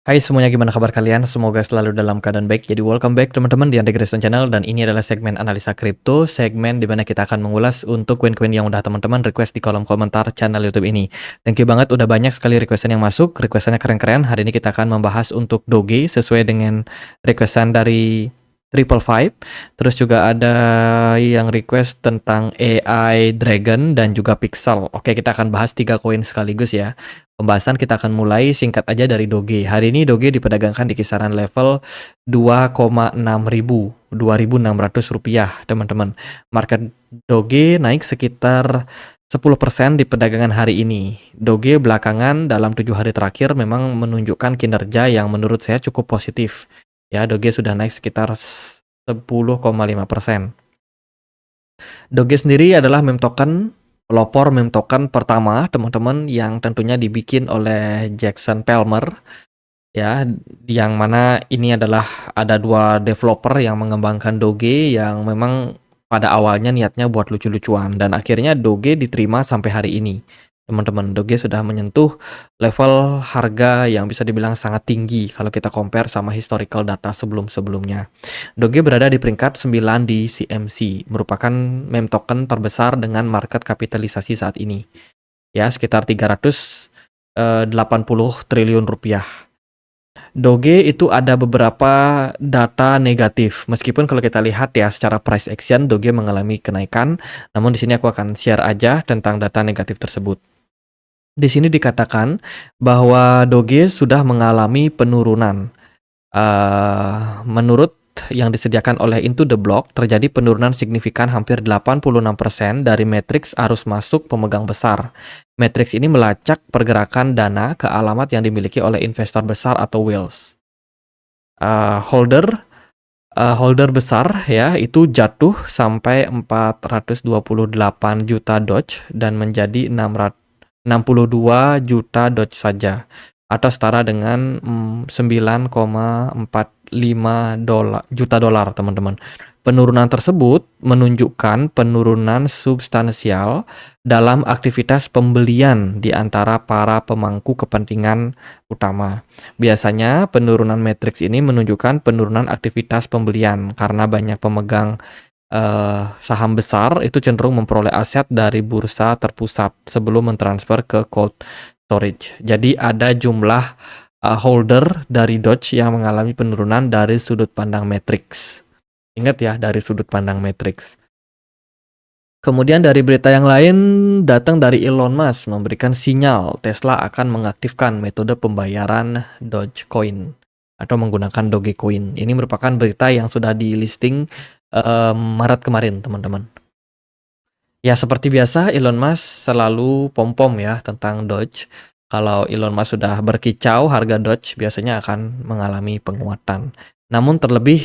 Hai semuanya, gimana kabar kalian? Semoga selalu dalam keadaan baik. Jadi welcome back teman-teman di Andre Grayson Channel, dan ini adalah segmen analisa kripto, segmen di mana kita akan mengulas untuk koin-koin yang udah teman-teman request di kolom komentar channel YouTube ini. Thank you banget, udah banyak sekali requestan yang masuk, requestannya keren-keren. Hari ini kita akan membahas untuk Doge sesuai dengan requestan dari Triple Five. Terus juga ada yang request tentang AI Dragon dan juga Pixel. Oke, kita akan bahas 3 koin sekaligus ya. Pembahasan kita akan mulai singkat aja dari Doge. Hari ini Doge diperdagangkan di kisaran level 2,6 ribu, 2.600 rupiah, teman-teman. Market Doge naik sekitar 10% di perdagangan hari ini. Doge belakangan dalam 7 hari terakhir memang menunjukkan kinerja yang menurut saya cukup positif. Ya, Doge sudah naik sekitar 10,5%. Doge sendiri adalah meme token, pelopor meme token pertama, teman-teman, yang tentunya dibikin oleh Jackson Palmer, ya, yang mana ini adalah ada 2 developer yang mengembangkan Doge yang memang pada awalnya niatnya buat lucu-lucuan, dan akhirnya Doge diterima sampai hari ini. Teman-teman, Doge sudah menyentuh level harga yang bisa dibilang sangat tinggi kalau kita compare sama historical data sebelum-sebelumnya. Doge berada di peringkat 9 di CMC, merupakan meme token terbesar dengan market kapitalisasi saat ini. Ya, sekitar 380 triliun rupiah. Doge itu ada beberapa data negatif. Meskipun kalau kita lihat ya secara price action Doge mengalami kenaikan, namun di sini aku akan share aja tentang data negatif tersebut. Di sini dikatakan bahwa Doge sudah mengalami penurunan. Menurut yang disediakan oleh Into the Block, terjadi penurunan signifikan hampir 86% dari matriks arus masuk pemegang besar. Matriks ini melacak pergerakan dana ke alamat yang dimiliki oleh investor besar atau whales. Holder besar ya itu jatuh sampai 428 juta Doge dan menjadi 62 juta Doge saja, atau setara dengan 9,45 juta dolar, teman-teman. Penurunan tersebut menunjukkan penurunan substansial dalam aktivitas pembelian di antara para pemangku kepentingan utama. Biasanya penurunan matriks ini menunjukkan penurunan aktivitas pembelian karena banyak pemegang saham besar itu cenderung memperoleh aset dari bursa terpusat sebelum mentransfer ke cold storage. Jadi ada jumlah holder dari Doge yang mengalami penurunan dari sudut pandang matriks. Ingat ya, dari sudut pandang matriks. Kemudian dari berita yang lain datang dari Elon Musk memberikan sinyal Tesla akan mengaktifkan metode pembayaran Dogecoin atau menggunakan Dogecoin. Ini merupakan berita yang sudah di listing Maret kemarin, teman-teman. Ya, seperti biasa Elon Musk selalu pom-pom ya tentang Doge. Kalau Elon Musk sudah berkicau, harga Doge biasanya akan mengalami penguatan. Namun terlebih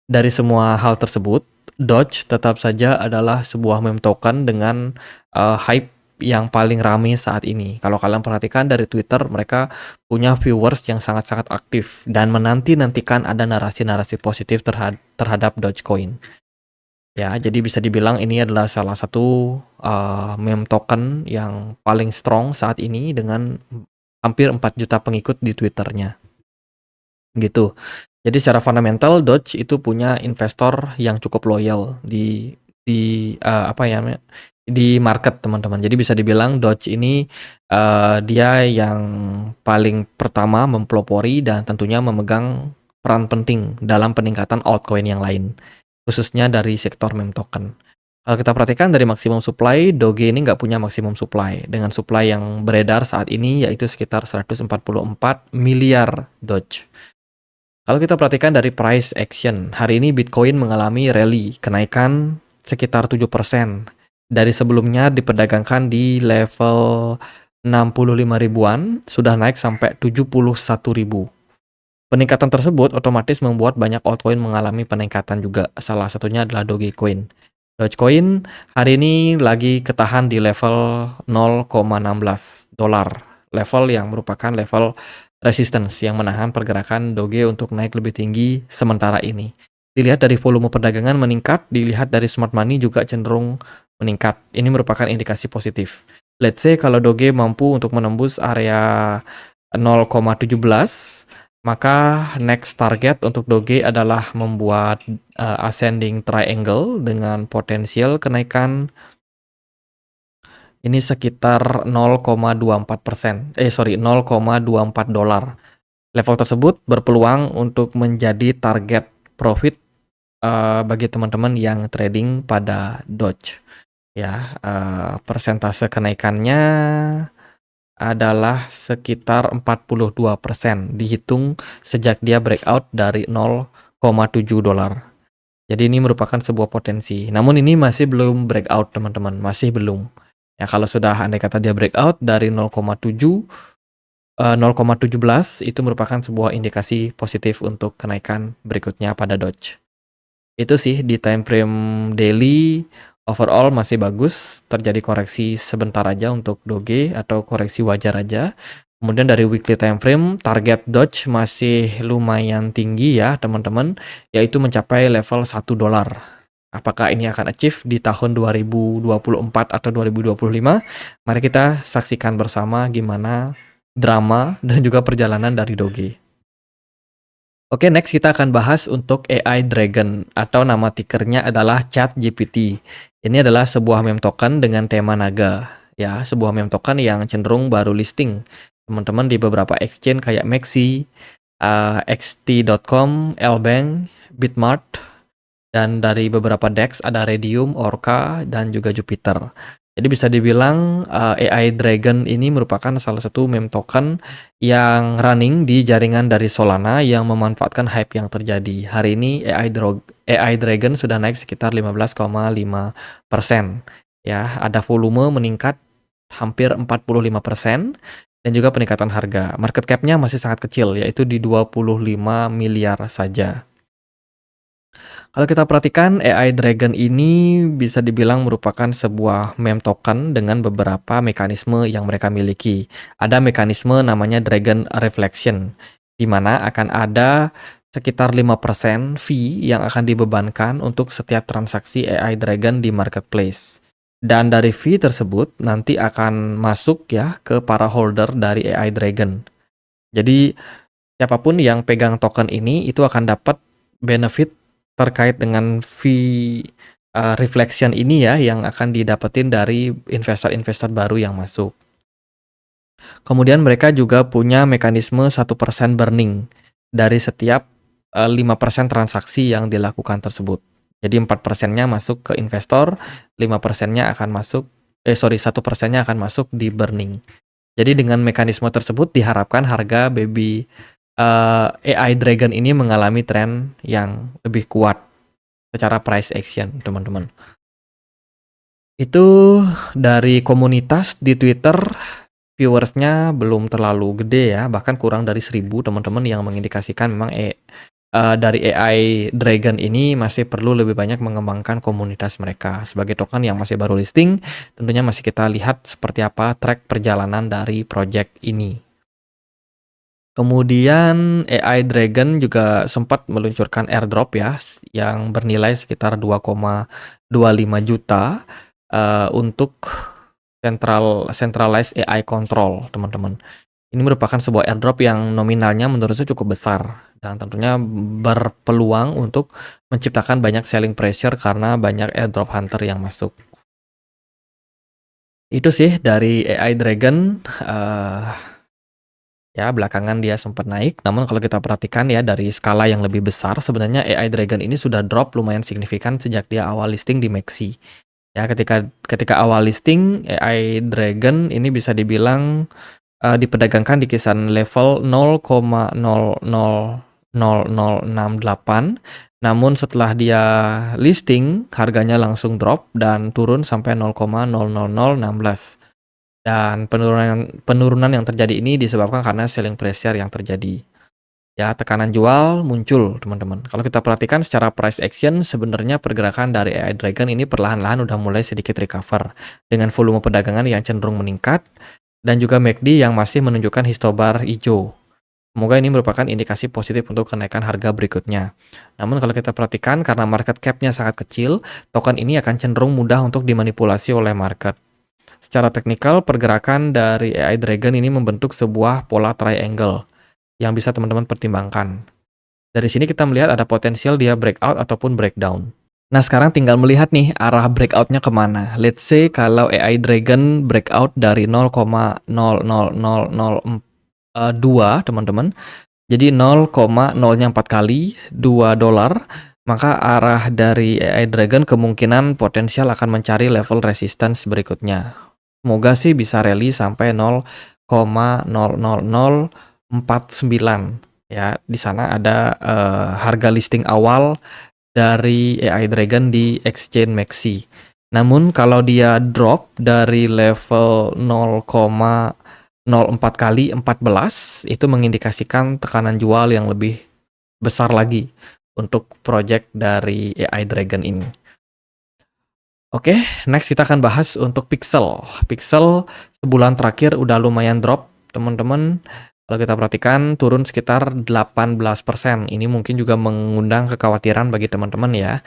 dari semua hal tersebut, Doge tetap saja adalah sebuah meme token dengan hype yang paling ramai saat ini. Kalau kalian perhatikan dari Twitter, mereka punya viewers yang sangat-sangat aktif dan menanti-nantikan ada narasi-narasi positif terhadap Dogecoin. Ya, jadi bisa dibilang ini adalah salah satu meme token yang paling strong saat ini dengan hampir 4 juta pengikut di Twitternya. Gitu. Jadi secara fundamental Doge itu punya investor yang cukup loyal di market, teman-teman. Jadi bisa dibilang Doge ini dia yang paling pertama mempelopori dan tentunya memegang peran penting dalam peningkatan altcoin yang lain, khususnya dari sektor meme token. Kalau kita perhatikan dari maksimum supply, Doge ini nggak punya maksimum supply. Dengan supply yang beredar saat ini yaitu sekitar 144 miliar Doge. Kalau kita perhatikan dari price action, hari ini Bitcoin mengalami rally, kenaikan sekitar 7%. Dari sebelumnya diperdagangkan di level 65 ribuan, sudah naik sampai 71 ribu. Peningkatan tersebut otomatis membuat banyak altcoin mengalami peningkatan juga. Salah satunya adalah Dogecoin. Dogecoin hari ini lagi ketahan di level 0,16 dolar. Level yang merupakan level resistance yang menahan pergerakan Doge untuk naik lebih tinggi sementara ini. Dilihat dari volume perdagangan meningkat, dilihat dari smart money juga cenderung meningkat. Ini merupakan indikasi positif. Let's say kalau Doge mampu untuk menembus area 0,17, Maka next target untuk Doge adalah membuat ascending triangle dengan potensial kenaikan ini sekitar 0,24%. 0,24 dolar. Level tersebut berpeluang untuk menjadi target profit bagi teman-teman yang trading pada Doge. Ya, persentase kenaikannya adalah sekitar 42% dihitung sejak dia breakout dari 0,7 dolar. Jadi ini merupakan sebuah potensi. Namun ini masih belum breakout, teman-teman, masih belum. Ya, kalau sudah andai kata dia breakout dari 0,17 itu merupakan sebuah indikasi positif untuk kenaikan berikutnya pada Doge. Itu sih di time frame daily overall masih bagus, terjadi koreksi sebentar aja untuk Doge atau koreksi wajar aja. Kemudian dari weekly time frame target Doge masih lumayan tinggi ya teman-teman, yaitu mencapai level 1 dolar. Apakah ini akan achieve di tahun 2024 atau 2025? Mari kita saksikan bersama gimana drama dan juga perjalanan dari Doge. Oke, next kita akan bahas untuk AI Dragon atau nama tikernya adalah ChatGPT. Ini adalah sebuah meme token dengan tema naga. Ya, sebuah meme token yang cenderung baru listing. Teman-teman di beberapa exchange kayak Maxi, xt.com, Lbank, Bitmart, dan dari beberapa DEX ada Redium, Orca, dan juga Jupiter. Jadi bisa dibilang AI Dragon ini merupakan salah satu meme token yang running di jaringan dari Solana yang memanfaatkan hype yang terjadi. Hari ini AI Dragon sudah naik sekitar 15,5%. Ya, ada volume meningkat hampir 45% dan juga peningkatan harga. Market cap-nya masih sangat kecil, yaitu di 25 miliar saja. Kalau kita perhatikan AI Dragon ini bisa dibilang merupakan sebuah meme token dengan beberapa mekanisme yang mereka miliki. Ada mekanisme namanya Dragon Reflection, di mana akan ada sekitar 5% fee yang akan dibebankan untuk setiap transaksi AI Dragon di marketplace. Dan dari fee tersebut nanti akan masuk ya ke para holder dari AI Dragon. Jadi siapapun yang pegang token ini itu akan dapat benefit terkait dengan fee reflection ini ya yang akan didapetin dari investor-investor baru yang masuk. Kemudian mereka juga punya mekanisme 1% burning dari setiap 5% transaksi yang dilakukan tersebut. Jadi 4%-nya masuk ke investor, 5%-nya akan masuk 1%-nya akan masuk di burning. Jadi dengan mekanisme tersebut diharapkan harga baby AI Dragon ini mengalami tren yang lebih kuat secara price action, teman-teman. Itu dari komunitas di Twitter, viewersnya belum terlalu gede ya, bahkan kurang dari 1.000 teman-teman, yang mengindikasikan memang dari AI Dragon ini masih perlu lebih banyak mengembangkan komunitas mereka. Sebagai token yang masih baru listing, tentunya masih kita lihat seperti apa track perjalanan dari project ini. Kemudian AI Dragon juga sempat meluncurkan airdrop ya, yang bernilai sekitar 2,25 juta untuk centralized AI control, teman-teman. Ini merupakan sebuah airdrop yang nominalnya menurut saya cukup besar dan tentunya berpeluang untuk menciptakan banyak selling pressure karena banyak airdrop hunter yang masuk. Itu sih dari AI Dragon. Ya, belakangan dia sempat naik, namun kalau kita perhatikan ya dari skala yang lebih besar, sebenarnya AI Dragon ini sudah drop lumayan signifikan sejak dia awal listing di Maxi. Ya, ketika awal listing, AI Dragon ini bisa dibilang diperdagangkan di kisaran level 0,000068, namun setelah dia listing, harganya langsung drop dan turun sampai 0,00016. Dan penurunan yang terjadi ini disebabkan karena selling pressure yang terjadi. Ya, tekanan jual muncul, teman-teman. Kalau kita perhatikan secara price action, sebenarnya pergerakan dari AI Dragon ini perlahan-lahan udah mulai sedikit recover dengan volume perdagangan yang cenderung meningkat dan juga MACD yang masih menunjukkan histobar hijau. Semoga ini merupakan indikasi positif untuk kenaikan harga berikutnya. Namun kalau kita perhatikan karena market cap-nya sangat kecil, token ini akan cenderung mudah untuk dimanipulasi oleh market. Secara teknikal, pergerakan dari AI Dragon ini membentuk sebuah pola triangle yang bisa teman-teman pertimbangkan. Dari sini kita melihat ada potensial dia breakout ataupun breakdown. Nah, sekarang tinggal melihat nih arah breakout-nya kemana. Let's say kalau AI Dragon breakout dari 0,00002 teman-teman. Jadi 0,0-nya 4 kali, $2, maka arah dari AI Dragon kemungkinan potensial akan mencari level resistance berikutnya. Semoga sih bisa rally sampai 0,00049. Ya, di sana ada harga listing awal dari AI Dragon di Exchange Maxi. Namun kalau dia drop dari level 0,04 kali 14, itu mengindikasikan tekanan jual yang lebih besar lagi untuk project dari AI Dragon ini. Oke, next kita akan bahas untuk Pixel. Pixel sebulan terakhir udah lumayan drop, teman-teman. Kalau kita perhatikan turun sekitar 18%. Ini mungkin juga mengundang kekhawatiran bagi teman-teman ya.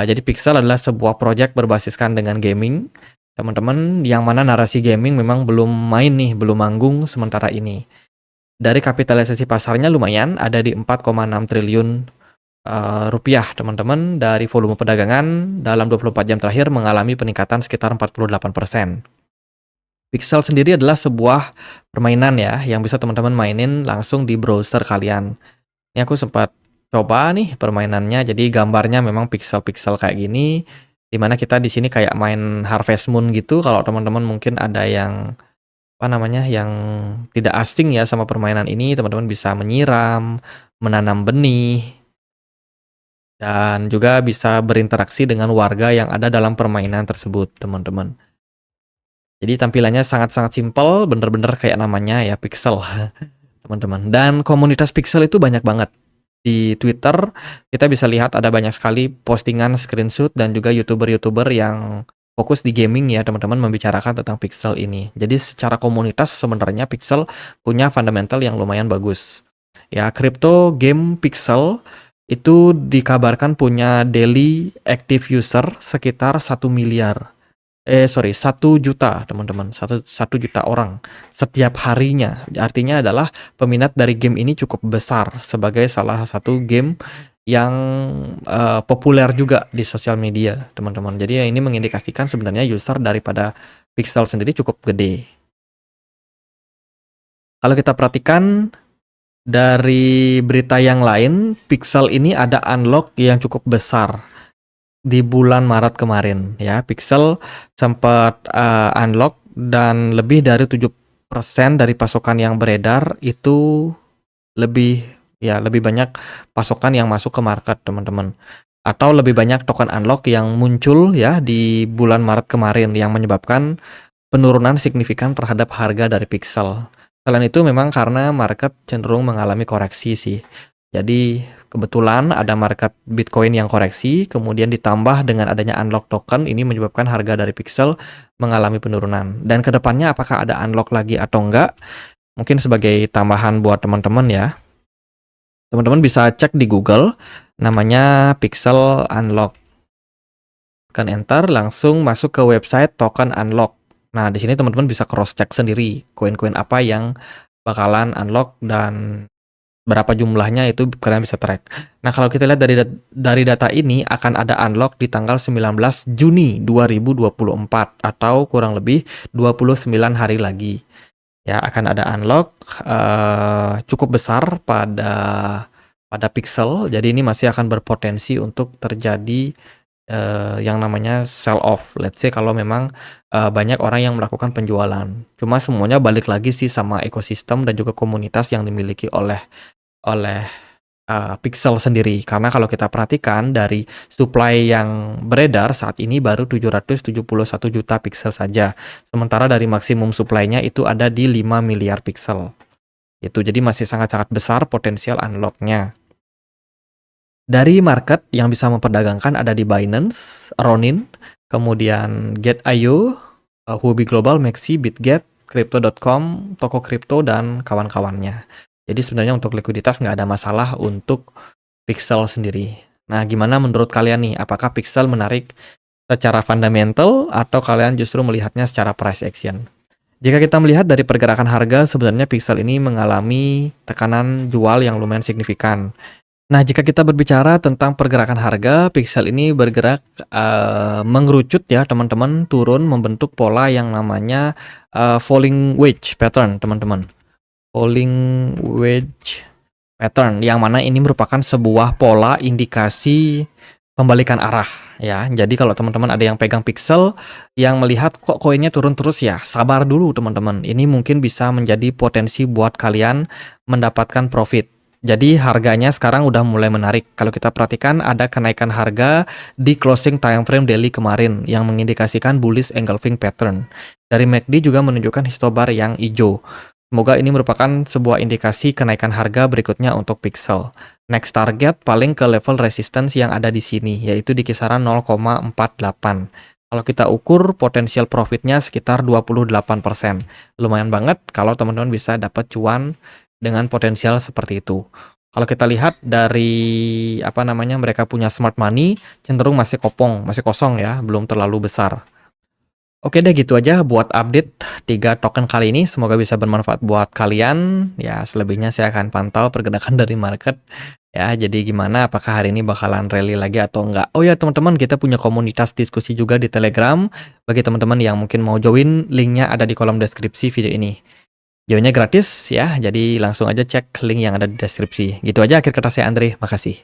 Jadi Pixel adalah sebuah project berbasiskan dengan gaming. Teman-teman, yang mana narasi gaming memang belum main nih, belum manggung sementara ini. Dari kapitalisasi pasarnya lumayan, ada di 4,6 triliun rupiah, teman-teman. Dari volume perdagangan dalam 24 jam terakhir mengalami peningkatan sekitar 48%. Pixel sendiri adalah sebuah permainan ya, yang bisa teman-teman mainin langsung di browser kalian. Ini aku sempat coba nih permainannya, jadi gambarnya memang pixel-pixel kayak gini, dimana kita di sini kayak main Harvest Moon gitu. Kalau teman-teman mungkin ada yang yang tidak asing ya sama permainan ini, teman-teman bisa menyiram, menanam benih, dan juga bisa berinteraksi dengan warga yang ada dalam permainan tersebut, teman-teman. Jadi tampilannya sangat-sangat simpel, bener-bener kayak namanya ya, Pixel, teman-teman. Dan komunitas Pixel itu banyak banget. Di Twitter kita bisa lihat ada banyak sekali postingan, screenshot, dan juga YouTuber-YouTuber yang fokus di gaming ya, teman-teman, membicarakan tentang Pixel ini. Jadi secara komunitas sebenarnya Pixel punya fundamental yang lumayan bagus. Ya, crypto game Pixel itu dikabarkan punya daily active user sekitar 1 miliar. 1 juta, teman-teman. 1 juta orang setiap harinya. Artinya adalah peminat dari game ini cukup besar sebagai salah satu game yang populer juga di sosial media, teman-teman. Jadi ini mengindikasikan sebenarnya user daripada Pixel sendiri cukup gede. Kalau kita perhatikan dari berita yang lain, Pixel ini ada unlock yang cukup besar di bulan Maret kemarin ya. Pixel sempat unlock dan lebih dari 7% dari pasokan yang beredar itu lebih banyak pasokan yang masuk ke market, teman-teman. Atau lebih banyak token unlock yang muncul ya di bulan Maret kemarin yang menyebabkan penurunan signifikan terhadap harga dari Pixel. Selain itu memang karena market cenderung mengalami koreksi sih. Jadi kebetulan ada market Bitcoin yang koreksi, kemudian ditambah dengan adanya unlock token, ini menyebabkan harga dari Pixel mengalami penurunan. Dan kedepannya apakah ada unlock lagi atau enggak? Mungkin sebagai tambahan buat teman-teman ya. Teman-teman bisa cek di Google, namanya Pixel Unlock. Tekan enter, langsung masuk ke website token unlock. Nah, di sini teman-teman bisa cross check sendiri koin-koin apa yang bakalan unlock dan berapa jumlahnya itu kalian bisa track. Nah, kalau kita lihat dari data ini akan ada unlock di tanggal 19 Juni 2024 atau kurang lebih 29 hari lagi. Ya, akan ada unlock cukup besar pada Pixel. Jadi ini masih akan berpotensi untuk terjadi yang namanya sell off. Let's say kalau memang banyak orang yang melakukan penjualan. Cuma semuanya balik lagi sih sama ekosistem dan juga komunitas yang dimiliki oleh Pixel sendiri. Karena kalau kita perhatikan dari supply yang beredar saat ini baru 771 juta pixel saja. Sementara dari maksimum supply-nya itu ada di 5 miliar pixel. Itu jadi masih sangat-sangat besar potensial unlock-nya. Dari market yang bisa memperdagangkan ada di Binance, Ronin, kemudian Get.io, Huobi Global, Maxi, Bitget, Crypto.com, Toko Kripto, dan kawan-kawannya. Jadi sebenarnya untuk likuiditas nggak ada masalah untuk Pixel sendiri. Nah, gimana menurut kalian nih? Apakah Pixel menarik secara fundamental atau kalian justru melihatnya secara price action? Jika kita melihat dari pergerakan harga, sebenarnya Pixel ini mengalami tekanan jual yang lumayan signifikan. Nah, jika kita berbicara tentang pergerakan harga, Pixel ini bergerak, mengerucut ya teman-teman, turun membentuk pola yang namanya, falling wedge pattern teman-teman. Falling wedge pattern, yang mana ini merupakan sebuah pola indikasi pembalikan arah ya. Jadi kalau teman-teman ada yang pegang Pixel, yang melihat kok koinnya turun terus ya, sabar dulu teman-teman. Ini mungkin bisa menjadi potensi buat kalian mendapatkan profit. Jadi harganya sekarang udah mulai menarik. Kalau kita perhatikan ada kenaikan harga di closing time frame daily kemarin yang mengindikasikan bullish engulfing pattern. Dari MACD juga menunjukkan histobar yang hijau. Semoga ini merupakan sebuah indikasi kenaikan harga berikutnya untuk Pixel. Next target paling ke level resistance yang ada di sini, yaitu di kisaran 0,48. Kalau kita ukur potensial profitnya sekitar 28%. Lumayan banget kalau teman-teman bisa dapat cuan dengan potensial seperti itu. Kalau kita lihat dari mereka punya smart money cenderung masih kosong ya, belum terlalu besar. Oke deh, gitu aja buat update 3 token kali ini. Semoga bisa bermanfaat buat kalian. Ya, selebihnya saya akan pantau pergerakan dari market. Ya, jadi gimana? Apakah hari ini bakalan rally lagi atau enggak? Oh ya, teman-teman, kita punya komunitas diskusi juga di Telegram. Bagi teman-teman yang mungkin mau join, linknya ada di kolom deskripsi video ini. Joinnya gratis ya, jadi langsung aja cek link yang ada di deskripsi. Gitu aja akhir kata saya Andre, makasih.